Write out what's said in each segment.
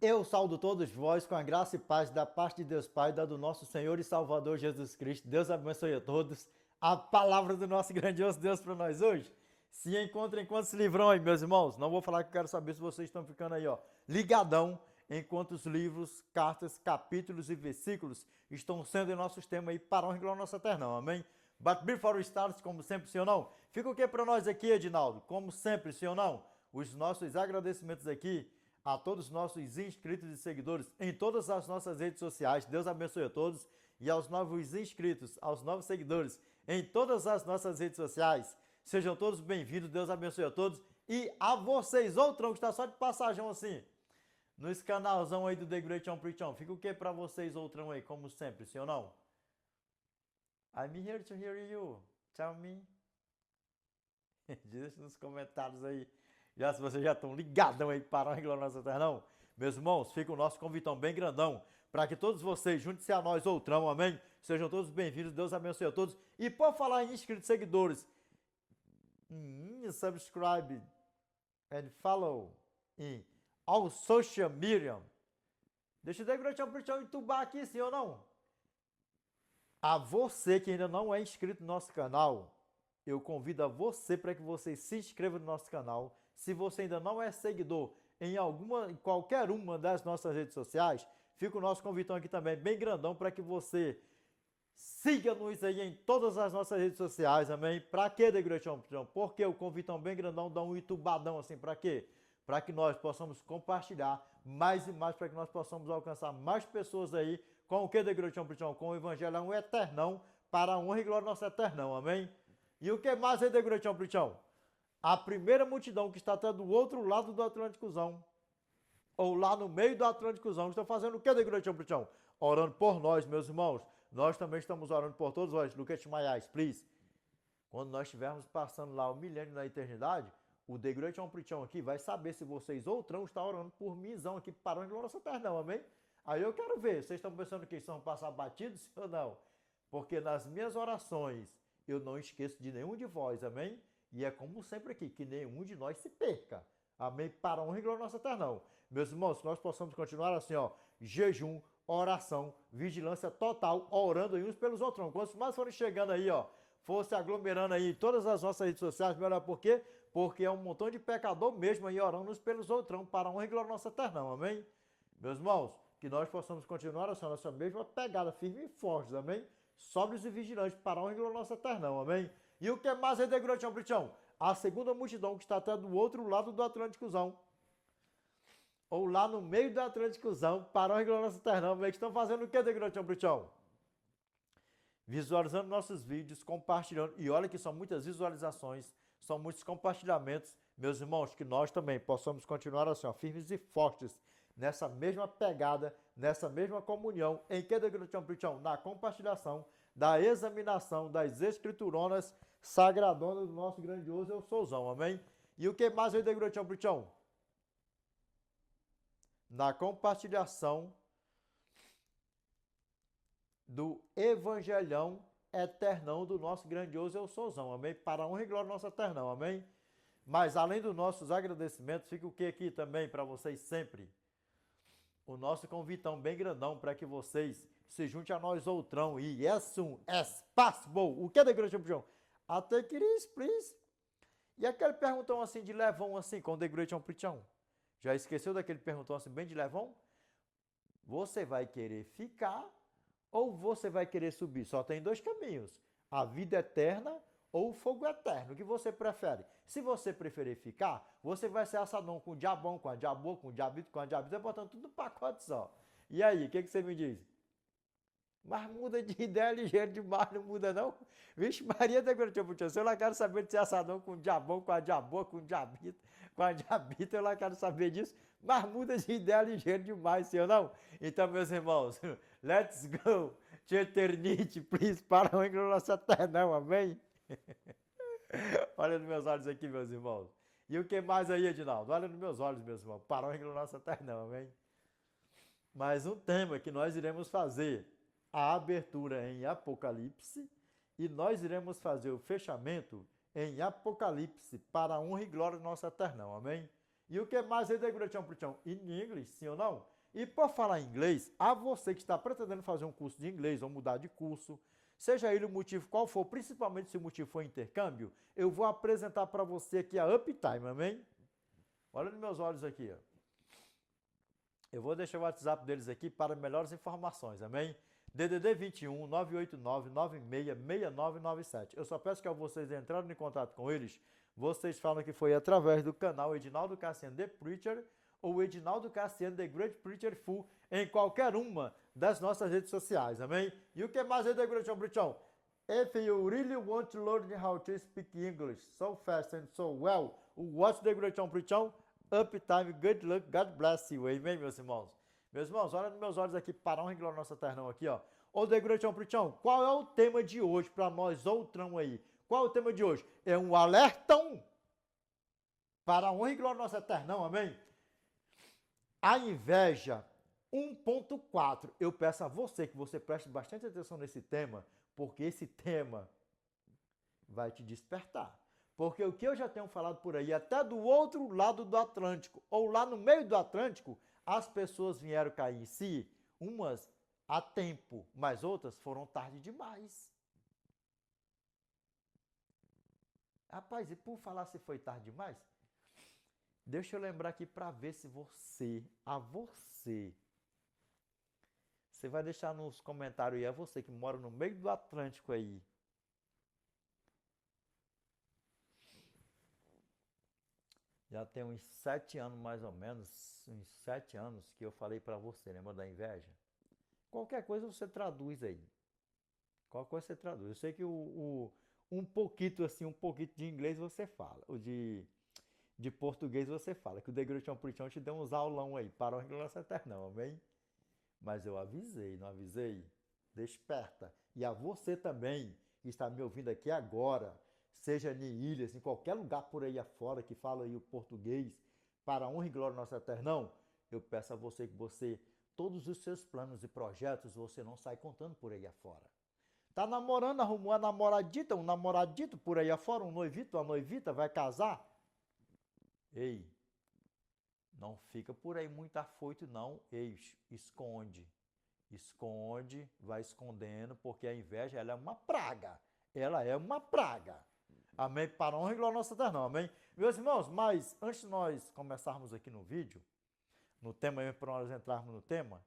Eu saúdo todos vós com a graça e paz da parte de Deus Pai, da do nosso Senhor e Salvador Jesus Cristo. Deus abençoe a todos. A palavra do nosso grandioso Deus para nós hoje. Se encontra enquanto se livram aí, meus irmãos. Não vou falar que eu quero saber se vocês estão ficando aí, ó, ligadão, enquanto os livros, cartas, capítulos e versículos estão sendo em nossos temas aí para honra e glória nossa eternão. Amém? But before we start, como sempre, sim ou não? Fica o que para nós aqui, Edinaldo? Como sempre, sim ou não? Os nossos agradecimentos aqui a todos os nossos inscritos e seguidores em todas as nossas redes sociais. Deus abençoe a todos. E aos novos inscritos, aos novos seguidores em todas as nossas redes sociais. Sejam todos bem-vindos. Deus abençoe a todos. E a vocês, outrão, que está só de passagem assim, nos canalzão aí do The Great On Preach On. Fica o que para vocês, outrão aí, como sempre, sim ou não? I'm here to hear you. Tell me. Diz nos comentários aí. Já se vocês já estão ligadão aí para a glória nossa eternão. Meus irmãos, fica o nosso convitão bem grandão para que todos vocês juntem-se a nós outrão, amém? Sejam todos bem-vindos, Deus abençoe a todos. E por falar em inscritos e seguidores, subscribe and follow em all social media. Deixa eu dar um entubar aqui, sim ou não? A você que ainda não é inscrito no nosso canal, eu convido a você para que você se inscreva no nosso canal. Se você ainda não é seguidor em qualquer uma das nossas redes sociais, fica o nosso convitão aqui também, bem grandão, para que você siga-nos aí em todas as nossas redes sociais, amém? Para quê, Degrechão? Porque o convitão bem grandão dá um itubadão assim, para quê? Para que nós possamos compartilhar mais e mais, para que nós possamos alcançar mais pessoas aí com o que, Degrechão? Com o Evangelho eternão, para a honra e glória nossa eternão, amém? E o que mais é Degrechão? A primeira multidão que está até do outro lado do Atlânticozão, ou lá no meio do Atlânticozão, estão fazendo o que, Degrechão? Orando por nós, meus irmãos. Nós também estamos orando por todos nós. Look at my eyes, please. Quando nós estivermos passando lá o milênio da eternidade, o The Great On Preachão aqui vai saber se vocês outrão estão orando por mizão aqui para a glória eternal, amém? Aí eu quero ver, vocês estão pensando que estão passar batidos ou não? Porque nas minhas orações eu não esqueço de nenhum de vós, amém? E é como sempre aqui, que nenhum de nós se perca. Amém? Para a honra e glória nossa eternal. Meus irmãos, que nós possamos continuar assim, ó, jejum, oração, vigilância total, orando uns pelos outros. Quantos mais forem chegando aí, ó, fosse aglomerando aí em todas as nossas redes sociais, melhor por quê? Porque é um montão de pecador mesmo aí orando uns pelos outros, para a honra e glória nossa eternal, amém? Meus irmãos, que nós possamos continuar assim, a nossa mesma pegada firme e forte, amém? Sóbrios e vigilantes para a honra e glória nossa eternal, amém? E o que mais é de Grotão Brichão? A segunda multidão que está até do outro lado do Atlânticozão, ou lá no meio do Atlânticozão, para a honra e glória nossa eternal, amém? Que estão fazendo o que, de Grotão Brichão? Visualizando nossos vídeos, compartilhando, e olha que são muitas visualizações, são muitos compartilhamentos, meus irmãos, que nós também possamos continuar assim, ó, firmes e fortes, nessa mesma pegada, nessa mesma comunhão, em que, na compartilhação, da examinação das escrituronas sagradonas do nosso grandioso Eu Souzão, amém? E o que mais é de na compartilhação do evangelhão eternão do nosso grandioso Eu Souzão, amém? Para a honra e glória do nosso eternão, amém? Mas além dos nossos agradecimentos, fica o que aqui também para vocês sempre? O nosso convitão bem grandão para que vocês se juntem a nós outrão. E as soon as possible. O que é da igreja campeão? Até queria please. E aquele perguntão assim de levão assim com o The Great On Preachão? Já esqueceu daquele perguntão assim bem de levão? Você vai querer ficar ou você vai querer subir? Só tem dois caminhos. A vida eterna ou o fogo eterno. O que você prefere? Se você preferir ficar, você vai ser assadão com o diabão, com a diaboa, com a diabita, botando tudo no pacote só. E aí, o que você me diz? Mas muda de ideia ligeiro demais, não muda não? Vixe, Maria da Glória, se eu lá quero saber de ser assadão com o diabão, com a diaboa, com a diabita, eu lá quero saber disso, mas muda de ideia ligeiro demais, sim ou não? Então, meus irmãos, let's go to eternity, please, para o nosso eternão, amém? Olha nos meus olhos aqui, meus irmãos. E o que mais aí, Edinaldo? Olha nos meus olhos, meus irmãos, para o nosso eternão, amém? Mais um tema que nós iremos fazer a abertura em Apocalipse e nós iremos fazer o fechamento em Apocalipse para a honra e glória do nosso eternão, amém? E o que mais é decoração prechão? Em inglês, sim ou não? E por falar em inglês, a você que está pretendendo fazer um curso de inglês ou mudar de curso, seja ele o motivo qual for, principalmente se o motivo for intercâmbio, eu vou apresentar para você aqui a Uptime, amém? Olha nos meus olhos aqui, ó. Eu vou deixar o WhatsApp deles aqui para melhores informações, amém? DDD 21 989 966997. Eu só peço que ao vocês entrarem em contato com eles, vocês falam que foi através do canal Edinaldo Cassiano The Preacher ou Edinaldo Cassiano The Great Preacher Full em qualquer uma das nossas redes sociais, amém? E o que mais é The Great Preacher? If you really want to learn how to speak English so fast and so well, watch The Great Preacher. Uptime, good luck, God bless you. Amém, meus irmãos? Meus irmãos, olha nos meus olhos aqui, para honra e glória nossa eternão aqui, ó. Ô, Degratião Prichão, qual é o tema de hoje para nós, outrão aí? Qual é o tema de hoje? É um alertão para a honra e glória nossa eternão, amém? A inveja 1.4. Eu peço a você que você preste bastante atenção nesse tema, porque esse tema vai te despertar. Porque o que eu já tenho falado por aí, até do outro lado do Atlântico, ou lá no meio do Atlântico, as pessoas vieram cair em si, umas a tempo, mas outras foram tarde demais. Rapaz, e por falar se foi tarde demais, deixa eu lembrar aqui para ver se você vai deixar nos comentários aí, é você que mora no meio do Atlântico aí, já tem uns 7 anos mais ou menos, uns 7 anos que eu falei para você, lembra da inveja? Qualquer coisa você traduz aí. Qualquer coisa você traduz. Eu sei que um pouquinho assim, um pouquinho de inglês você fala, o de português você fala, que o Degrutião Prichão te deu uns aulão aí, para o Regulação Eternão, amém? Mas eu avisei, não avisei? Desperta. E a você também, que está me ouvindo aqui agora, seja em ilhas, em qualquer lugar por aí afora que fala aí o português, para a honra e glória nossa eternão, eu peço a você que todos os seus planos e projetos, você não sai contando por aí afora. Tá namorando, arrumou uma namoradita, um namoradito por aí afora, um noivito, uma noivita, vai casar? Ei, não fica por aí muito afoito não, ei, esconde. Esconde, vai escondendo, porque a inveja ela é uma praga. Ela é uma praga. Amém? Para a honra e glória nossa eternão. Amém? Meus irmãos, mas antes de nós começarmos aqui no vídeo, no tema, para nós entrarmos no tema,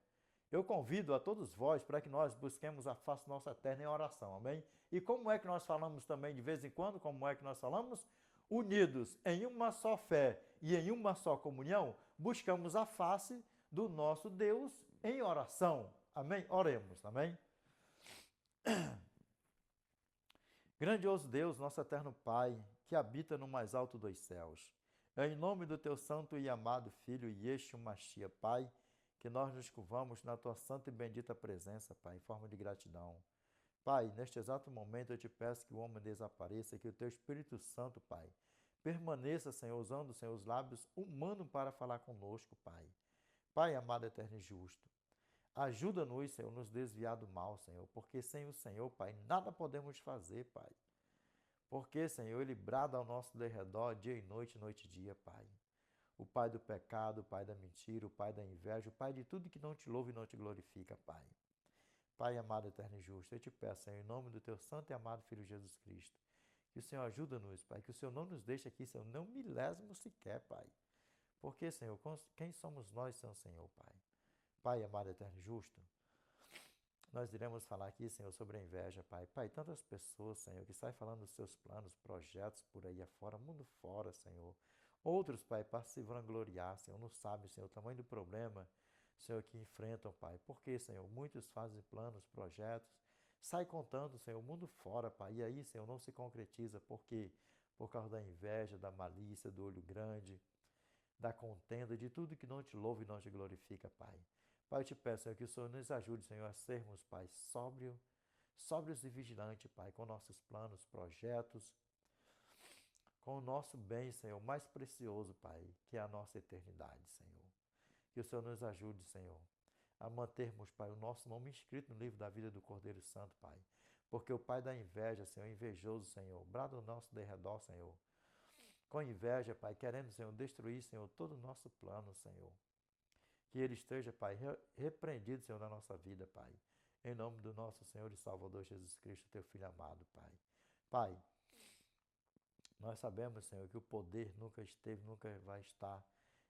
eu convido a todos vós para que nós busquemos a face nossa eterna em oração. Amém? E como é que nós falamos também de vez em quando? Como é que nós falamos? Unidos em uma só fé e em uma só comunhão, buscamos a face do nosso Deus em oração. Amém? Oremos, amém? Grandioso Deus, nosso eterno Pai, que habita no mais alto dos céus. É em nome do teu santo e amado Filho, Yeshua Mashiach, Pai, que nós nos curvamos na tua santa e bendita presença, Pai, em forma de gratidão. Pai, neste exato momento eu te peço que o homem desapareça, que o teu Espírito Santo, Pai, permaneça, Senhor, usando, Senhor, os lábios humanos para falar conosco, Pai. Pai amado, eterno e justo. Ajuda-nos, Senhor, nos desviar do mal, Senhor, porque sem o Senhor, Pai, nada podemos fazer, Pai. Porque, Senhor, Ele brada ao nosso derredor dia e noite, noite e dia, Pai. O Pai do pecado, o Pai da mentira, o Pai da inveja, o Pai de tudo que não te louva e não te glorifica, Pai. Pai amado, eterno e justo, eu te peço, Senhor, em nome do teu santo e amado Filho Jesus Cristo, que o Senhor ajuda-nos, Pai, que o Senhor não nos deixe aqui, Senhor, não milésimo sequer, Pai. Porque, Senhor, quem somos nós, Senhor, Pai? Pai amado, eterno e justo, nós iremos falar aqui, Senhor, sobre a inveja, Pai. Pai, tantas pessoas, Senhor, que saem falando dos seus planos, projetos por aí afora, mundo fora, Senhor. Outros, Pai, para se vangloriar, Senhor, não sabem, Senhor, o tamanho do problema, Senhor, que enfrentam, Pai. Porque, Senhor, muitos fazem planos, projetos, saem contando, Senhor, o mundo fora, Pai. E aí, Senhor, não se concretiza. Por quê? Por causa da inveja, da malícia, do olho grande, da contenda, de tudo que não te louva e não te glorifica, Pai. Pai, eu te peço, Senhor, que o Senhor nos ajude, Senhor, a sermos, Pai, sóbrios e vigilantes, Pai, com nossos planos, projetos, com o nosso bem, Senhor, mais precioso, Pai, que é a nossa eternidade, Senhor. Que o Senhor nos ajude, Senhor, a mantermos, Pai, o nosso nome inscrito no livro da vida do Cordeiro Santo, Pai. Porque o Pai da inveja, Senhor, invejoso, Senhor, brada o nosso derredor, Senhor, com inveja, Pai, querendo, Senhor, destruir, Senhor, todo o nosso plano, Senhor. Que ele esteja, Pai, repreendido, Senhor, na nossa vida, Pai. Em nome do nosso Senhor e Salvador Jesus Cristo, teu Filho amado, Pai. Pai, nós sabemos, Senhor, que o poder nunca esteve, nunca vai estar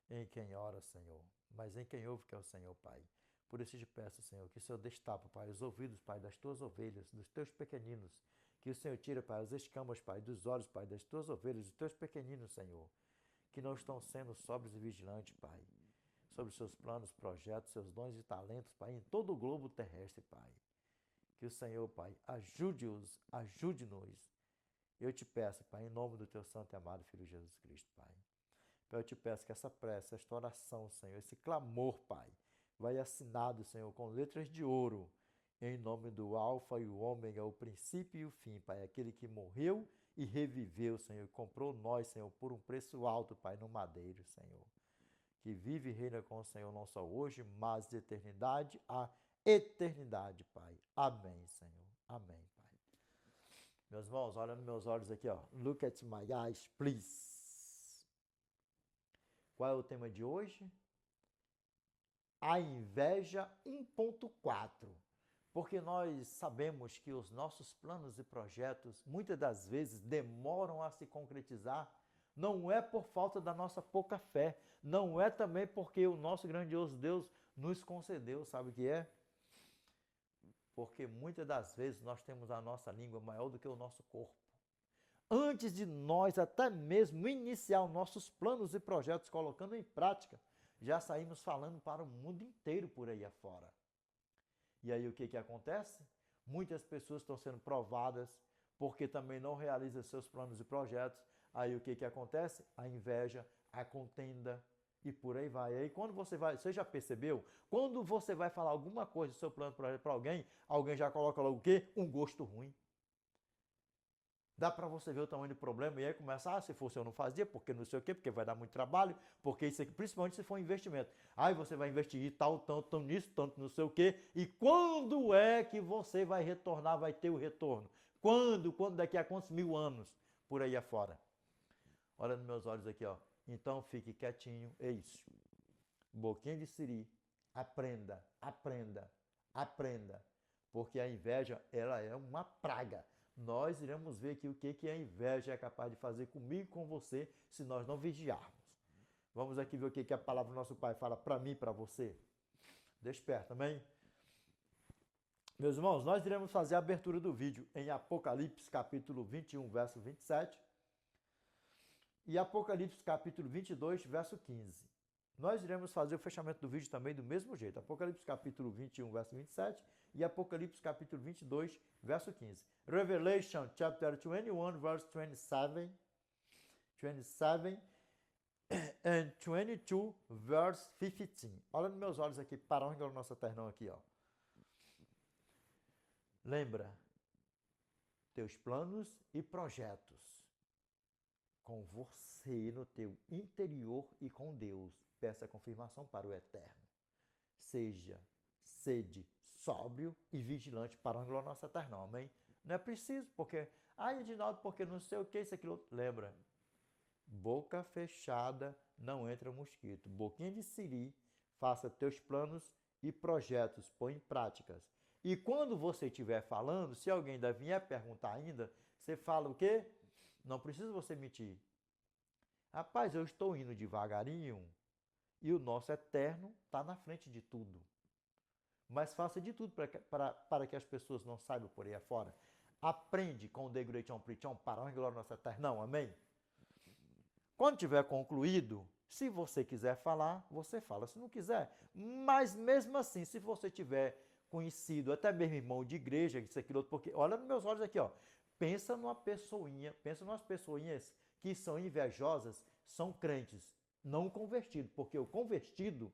em quem ora, Senhor, mas em quem ouve, que é o Senhor, Pai. Por isso te peço, Senhor, que o Senhor destapa, Pai, os ouvidos, Pai, das tuas ovelhas, dos teus pequeninos. Que o Senhor tira, Pai, as escamas, Pai, dos olhos, Pai, das tuas ovelhas, dos teus pequeninos, Senhor, que não estão sendo sóbrios e vigilantes, Pai, sobre os seus planos, projetos, seus dons e talentos, Pai, em todo o globo terrestre, Pai. Que o Senhor, Pai, ajude-os, ajude-nos. Eu te peço, Pai, em nome do teu santo e amado Filho Jesus Cristo, Pai. Pai, eu te peço que essa prece, esta oração, Senhor, esse clamor, Pai, vai assinado, Senhor, com letras de ouro, em nome do Alfa e o Ômega, o princípio e o fim, Pai, aquele que morreu e reviveu, Senhor, e comprou nós, Senhor, por um preço alto, Pai, no madeiro, Senhor, que vive e reina com o Senhor não só hoje, mas de eternidade a eternidade, Pai. Amém, Senhor. Amém, Pai. Meus irmãos, olha nos meus olhos aqui, ó. Look at my eyes, please. Qual é o tema de hoje? A inveja 1.4. Porque nós sabemos que os nossos planos e projetos muitas das vezes demoram a se concretizar. Não é por falta da nossa pouca fé, não é também porque o nosso grandioso Deus nos concedeu, sabe o que é? Porque muitas das vezes nós temos a nossa língua maior do que o nosso corpo. Antes de nós até mesmo iniciar os nossos planos e projetos colocando em prática, já saímos falando para o mundo inteiro por aí afora. E aí o que acontece? Muitas pessoas estão sendo provadas porque também não realizam seus planos e projetos. Aí o que acontece? A inveja, a contenda e por aí vai. Aí quando você já percebeu? Quando você vai falar alguma coisa do seu plano e projeto para alguém, alguém já coloca logo o quê? Um gosto ruim. Dá para você ver o tamanho do problema e aí começa, se fosse eu não fazia, porque não sei o quê, porque vai dar muito trabalho, porque isso aqui, principalmente se for um investimento. Aí você vai investir tal, tanto nisso, tanto não sei o quê, e quando é que você vai retornar, vai ter o retorno? Quando? Quando daqui a quantos mil anos? Por aí afora. Olha nos meus olhos aqui, ó. Então fique quietinho, é isso. Boquinha de siri, aprenda, aprenda, aprenda, porque a inveja, ela é uma praga. Nós iremos ver aqui o que a inveja é capaz de fazer comigo e com você se nós não vigiarmos. Vamos aqui ver o que a palavra do nosso Pai fala para mim e para você. Desperta, amém? Meus irmãos, nós iremos fazer a abertura do vídeo em Apocalipse capítulo 21, verso 27 e Apocalipse capítulo 22, verso 15. Nós iremos fazer o fechamento do vídeo também do mesmo jeito. Apocalipse capítulo 21, verso 27 e Apocalipse capítulo 22, verso 15. Revelation chapter 21, verse 27 and 22, verse 15. Olha nos meus olhos aqui, para onde é o nosso ternão aqui, ó. Lembra, teus planos e projetos com você no teu interior e com Deus. Peça confirmação para o eterno. Sede sóbrio e vigilante para o nosso eterno. Amém? Não é preciso, porque, Edinaldo, porque não sei o que, isso, aquilo. Lembra, boca fechada não entra mosquito. Boquinha de siri, faça teus planos e projetos, põe em práticas. E quando você estiver falando, se alguém ainda vier perguntar ainda, você fala o quê? Não precisa você mentir. Rapaz, eu estou indo devagarinho e o nosso eterno está na frente de tudo. Mas faça de tudo para que as pessoas não saibam por aí afora. Aprende com o Degreitão Prichão para a glória nossa eterna. Não, amém? Quando tiver concluído, se você quiser falar, você fala. Se não quiser, mas mesmo assim, se você tiver conhecido, até mesmo irmão de igreja, isso, aquilo, porque olha nos meus olhos aqui, ó. Pensa numas pessoinhas que são invejosas, são crentes, não convertidos, porque o convertido,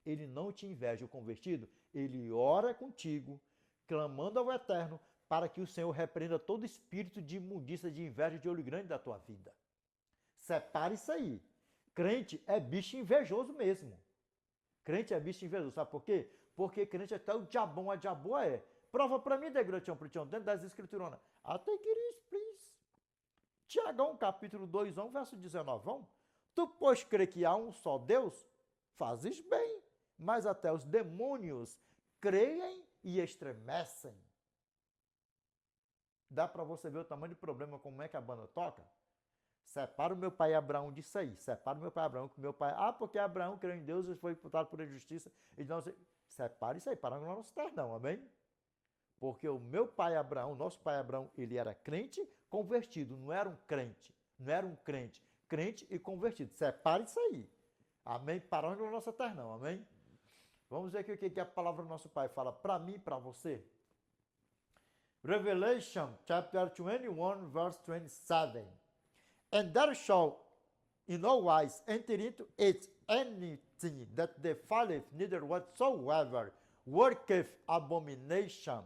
ele não te inveja. O convertido, ele ora contigo, clamando ao eterno, para que o Senhor repreenda todo espírito de imundícia, de inveja, de olho grande da tua vida. Separe isso aí. Crente é bicho invejoso mesmo. Crente é bicho invejoso. Sabe por quê? Porque crente até o diabão, a diaboa é. Prova para mim, dentro das escrituras. Take it easy, please. Tiagão, capítulo 2, verso 19. Tu, pois, crê que há um só Deus? Fazes bem, mas até os demônios creem e estremecem. Dá para você ver o tamanho do problema, como é que a banda toca? Separa o meu pai Abraão disso aí. Separa o meu pai Abraão, que meu pai... porque Abraão creu em Deus e foi imputado por justiça. Então, separa isso aí, para no nosso não, amém? Porque o meu pai Abraão, nosso pai Abraão, ele era crente convertido, não era um crente. Não era um crente. Crente e convertido. Separa isso aí. Amém? Para no nosso não, amém? Vamos ver aqui o que a palavra do nosso pai fala para mim e para você. Revelation, chapter 21, verse 27. And there shall in no wise enter into it anything that defileth, neither whatsoever worketh abomination,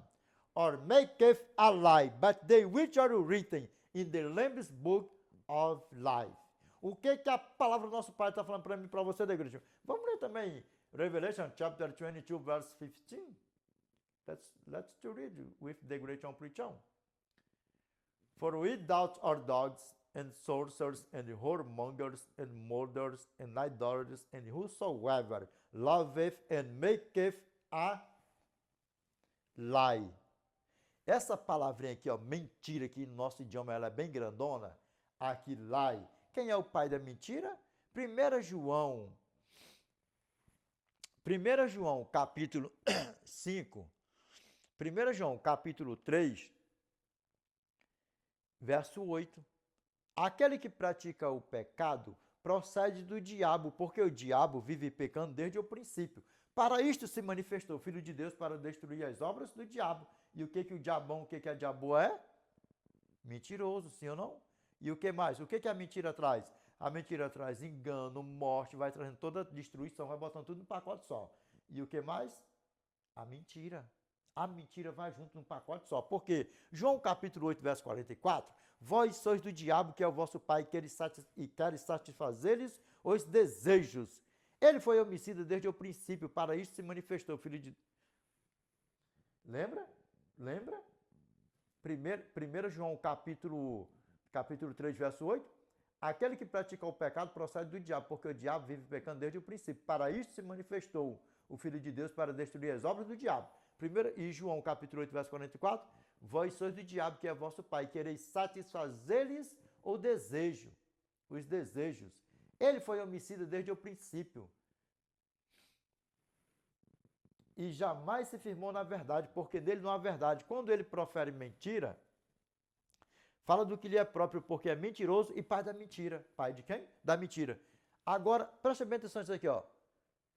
or maketh a lie, but they which are written in the Lamb's book of life. O que a palavra do nosso Pai está falando para mim e para você, da igreja? Vamos ler também Revelation chapter 22, verse 15. Let's read with the great preacher. For without our dogs and sorcerers and whoremongers and murderers and idolaters and whosoever loveth and maketh a lie. Essa palavrinha aqui, ó, mentira, que no nosso idioma ela é bem grandona. Aqui, lie. Quem é o pai da mentira? 1 João, capítulo 5. 1 João, capítulo 3, verso 8. Aquele que pratica o pecado procede do diabo, porque o diabo vive pecando desde o princípio. Para isto se manifestou o Filho de Deus para destruir as obras do diabo. E o que o diabão, o que a diabo é? Mentiroso, sim ou não? E o que mais? O que a mentira traz? A mentira traz engano, morte, vai trazendo toda a destruição, vai botando tudo no pacote só. E o que mais? A mentira. A mentira vai junto num pacote só. Por quê? João capítulo 8, verso 44. Vós sois do diabo, que é o vosso pai, e queres satisfazer-lhes os desejos. Ele foi homicida desde o princípio, para isso se manifestou o Filho de... Lembra? 1 João capítulo 3, verso 8. Aquele que pratica o pecado procede do diabo, porque o diabo vive pecando desde o princípio. Para isso se manifestou o Filho de Deus para destruir as obras do diabo. E João capítulo 8, verso 44. Vós sois do diabo, que é vosso pai, quereis satisfazer-lhes os desejos. Ele foi homicida desde o princípio. E jamais se firmou na verdade, porque nele não há verdade. Quando ele profere mentira, fala do que lhe é próprio, porque é mentiroso e pai da mentira. Pai de quem? Da mentira. Agora, preste bem atenção nisso aqui, ó.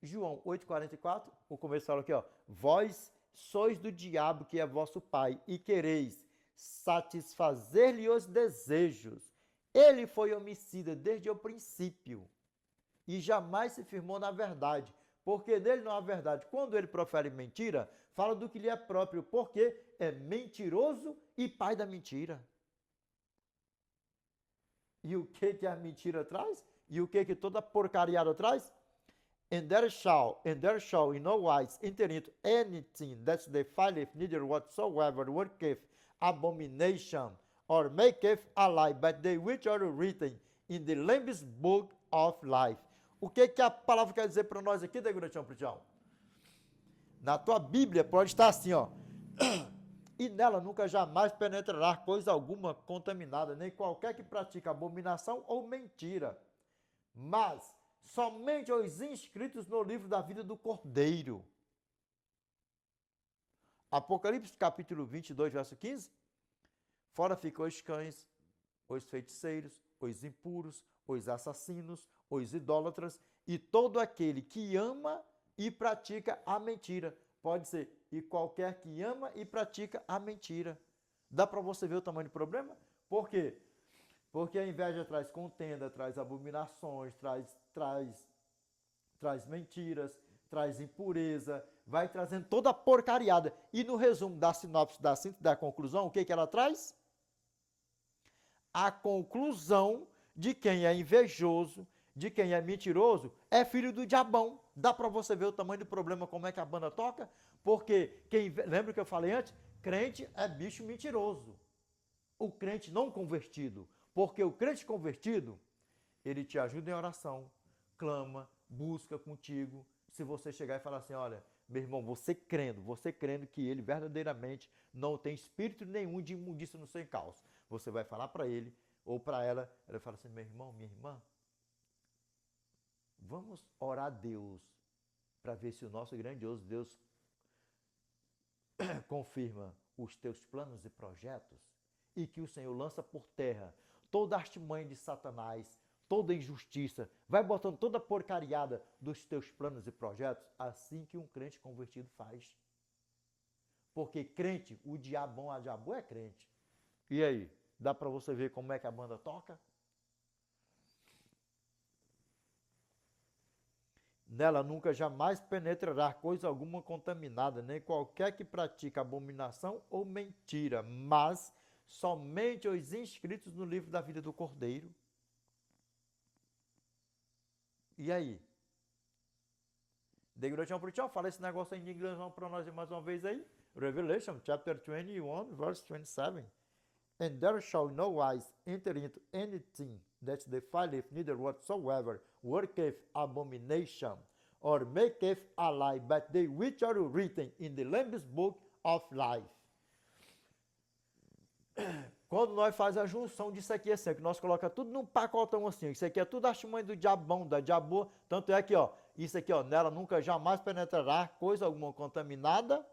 João 8,44, o começo fala aqui, ó. Vós sois do diabo, que é vosso pai, e quereis satisfazer-lhe os desejos. Ele foi homicida desde o princípio e jamais se firmou na verdade, porque nele não há verdade. Quando ele profere mentira, fala do que lhe é próprio, porque é mentiroso e pai da mentira. E o que a mentira traz? E o que toda porcariada traz? And there shall in no wise enter into anything that defileth, neither whatsoever worketh abomination, or maketh a lie, but they which are written in the Lamb's book of life. O que a palavra quer dizer para nós aqui, Deguratião Pritão? Na tua Bíblia pode estar assim, ó. E nela nunca jamais penetrará coisa alguma contaminada, nem qualquer que pratique abominação ou mentira, mas somente os inscritos no livro da vida do Cordeiro. Apocalipse capítulo 22, verso 15. Fora ficam os cães, os feiticeiros, os impuros, os assassinos, os idólatras e todo aquele que ama e pratica a mentira. Pode ser, e qualquer que ama e pratica a mentira. Dá para você ver o tamanho do problema? Por quê? Porque a inveja traz contenda, traz abominações, traz mentiras, traz impureza, vai trazendo toda a porcariada. E no resumo da sinopse, da síntese, da conclusão, o que ela traz? A conclusão de quem é invejoso, de quem é mentiroso, é filho do diabão. Dá para você ver o tamanho do problema, como é que a banda toca? Porque, lembra que eu falei antes? Crente é bicho mentiroso. O crente não convertido. Porque o crente convertido, ele te ajuda em oração, clama, busca contigo. Se você chegar e falar assim, olha, meu irmão, você crendo que ele verdadeiramente não tem espírito nenhum de imundícia no seu encalço. Você vai falar para ele ou para ela, ela fala assim, meu irmão, minha irmã, vamos orar a Deus para ver se o nosso grandioso Deus confirma os teus planos e projetos e que o Senhor lança por terra toda a artimanha de Satanás, toda a injustiça, vai botando toda a porcariada dos teus planos e projetos, assim que um crente convertido faz. Porque crente, o diabão, a diabo é crente. E aí, dá para você ver como é que a banda toca? Nela nunca jamais penetrará coisa alguma contaminada, nem qualquer que pratica abominação ou mentira, mas somente os inscritos no livro da vida do Cordeiro. E aí? De Grotião pro tchau, fala esse negócio aí em inglês para nós mais uma vez aí. Revelation chapter 21, verse 27. And there shall no wise enter into anything that defileth, neither whatsoever worketh abomination, or maketh a lie, but they which are written in the Lamb's book of life. Quando nós faz a junção disso aqui assim, que nós coloca tudo num pacotão assim, isso aqui é tudo a artimanha do diabão, da diaboa, tanto é que, ó, isso aqui, ó, nela nunca jamais penetrará coisa alguma contaminada,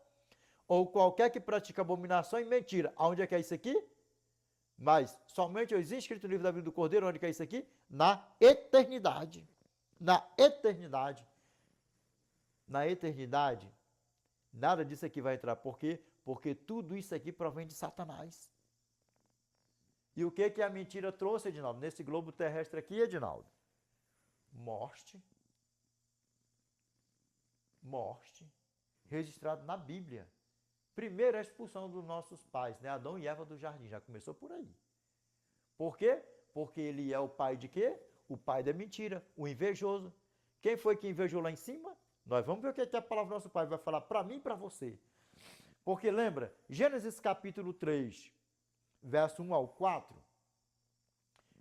ou qualquer que pratica abominação e mentira. Aonde é que é isso aqui? Mas somente os inscritos no livro da vida do Cordeiro, onde que é isso aqui? Na eternidade. Na eternidade. Na eternidade, nada disso aqui vai entrar. Por quê? Porque tudo isso aqui provém de Satanás. E o que que a mentira trouxe, Edinaldo? Nesse globo terrestre aqui, Edinaldo? Morte. Morte. Registrado na Bíblia. Primeiro a expulsão dos nossos pais, né? Adão e Eva do jardim, já começou por aí. Por quê? Porque ele é o pai de quê? O pai da mentira, o invejoso. Quem foi que invejou lá em cima? Nós vamos ver o que a palavra do nosso pai vai falar para mim e para você. Porque lembra, Gênesis capítulo 3, verso 1 ao 4.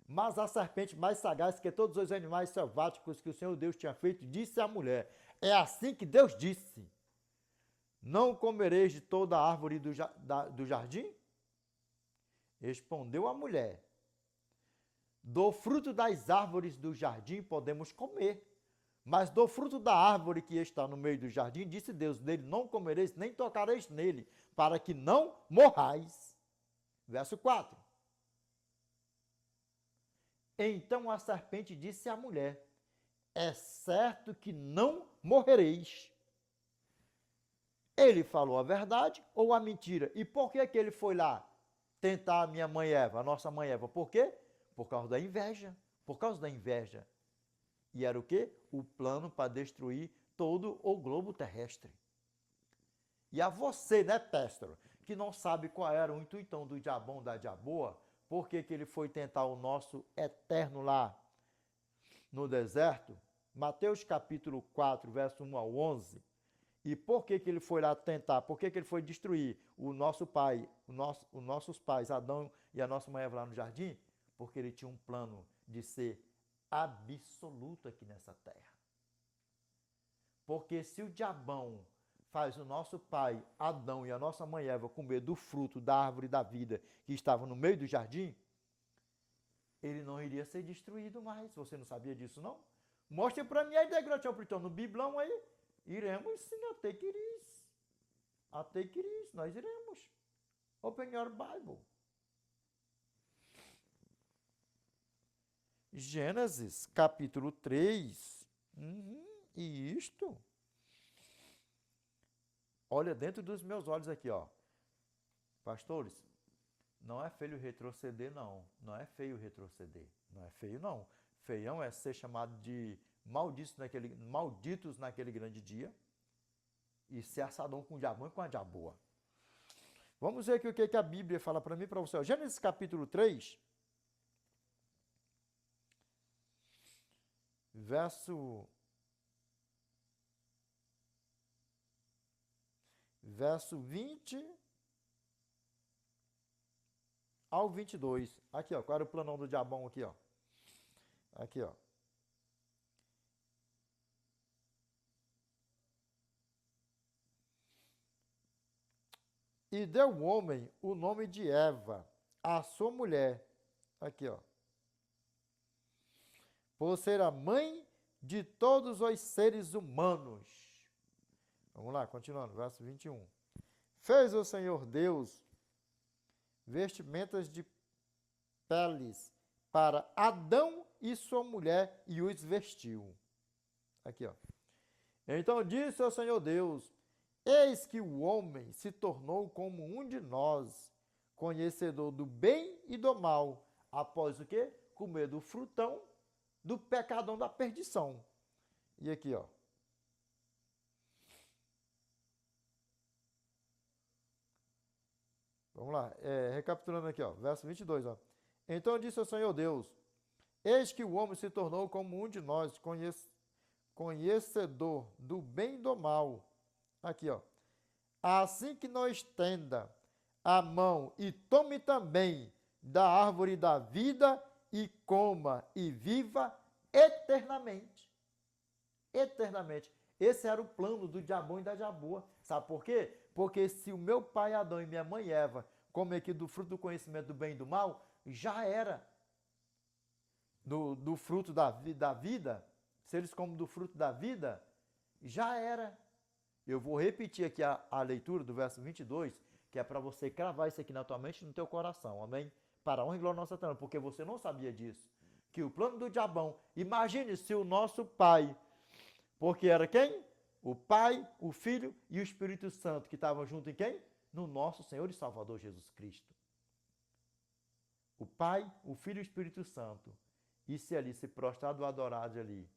Mas a serpente mais sagaz que todos os animais selváticos que o Senhor Deus tinha feito, disse à mulher, é assim que Deus disse, não comereis de toda a árvore do jardim? Respondeu a mulher, do fruto das árvores do jardim podemos comer, mas do fruto da árvore que está no meio do jardim, disse Deus, dele não comereis, nem tocareis nele, para que não morrais. Verso 4. Então a serpente disse à mulher, é certo que não morrereis. Ele falou a verdade ou a mentira? E por que que ele foi lá tentar a minha mãe Eva, a nossa mãe Eva? Por quê? Por causa da inveja. Por causa da inveja. E era o quê? O plano para destruir todo o globo terrestre. E a você, né, pastor, que não sabe qual era o intuitão do diabão, da diaboa, por que que ele foi tentar o nosso eterno lá no deserto? Mateus capítulo 4, verso 1 ao 11. E por que que ele foi lá tentar? Por que que ele foi destruir o nosso pai, os nossos pais, Adão e a nossa mãe Eva lá no jardim? Porque ele tinha um plano de ser absoluto aqui nessa terra. Porque se o diabão faz o nosso pai, Adão, e a nossa mãe Eva comer do fruto da árvore da vida que estava no meio do jardim, ele não iria ser destruído mais. Você não sabia disso, não? Mostre para mim aí, Degratião, no Biblão aí. Iremos sim, até que iris. Até que iris, nós iremos. Open your Bible. Gênesis, capítulo 3. E isto? Olha dentro dos meus olhos aqui, ó. Pastores, não é feio retroceder, não. Não é feio retroceder. Não é feio, não. Feião é ser chamado de malditos naquele grande dia e ser assadão com o diabão e com a diaboa. Vamos ver aqui o que a Bíblia fala para mim e para você. Gênesis capítulo 3, verso 20 ao 22. Aqui, ó. Qual era o planão do diabão aqui, ó? Aqui, ó. E deu o homem o nome de Eva, a sua mulher. Aqui, ó. Por ser a mãe de todos os seres humanos. Vamos lá, continuando, verso 21. Fez o Senhor Deus vestimentas de peles para Adão e sua mulher e os vestiu. Aqui, ó. Então disse o Senhor Deus: eis que o homem se tornou como um de nós, conhecedor do bem e do mal, após o quê? Comer do frutão do pecadão da perdição. E aqui, ó. Vamos lá, recapitulando aqui, ó, verso 22, ó. Então disse o Senhor Deus: eis que o homem se tornou como um de nós, conhecedor do bem e do mal. Aqui, ó. Assim que não estenda a mão e tome também da árvore da vida e coma e viva eternamente. Eternamente. Esse era o plano do diabão e da diaboa. Sabe por quê? Porque se o meu pai Adão e minha mãe Eva comem aqui do fruto do conhecimento do bem e do mal, já era. Do fruto da vida, se eles comem do fruto da vida, já era. Eu vou repetir aqui a leitura do verso 22, que é para você cravar isso aqui na tua mente e no teu coração, amém? Para a honra e glória nossa Senhora, porque você não sabia disso. Que o plano do diabão, imagine se o nosso pai, porque era quem? O Pai, o Filho e o Espírito Santo, que estavam junto em quem? No nosso Senhor e Salvador Jesus Cristo. O Pai, o Filho e o Espírito Santo. E se ali se prostrado ou adorado ali,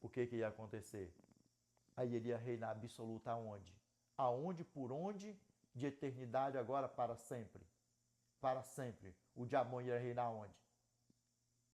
o que ia acontecer? Aí ele ia reinar absoluto aonde? Aonde, por onde? De eternidade agora para sempre. Para sempre. O diabo ia reinar onde?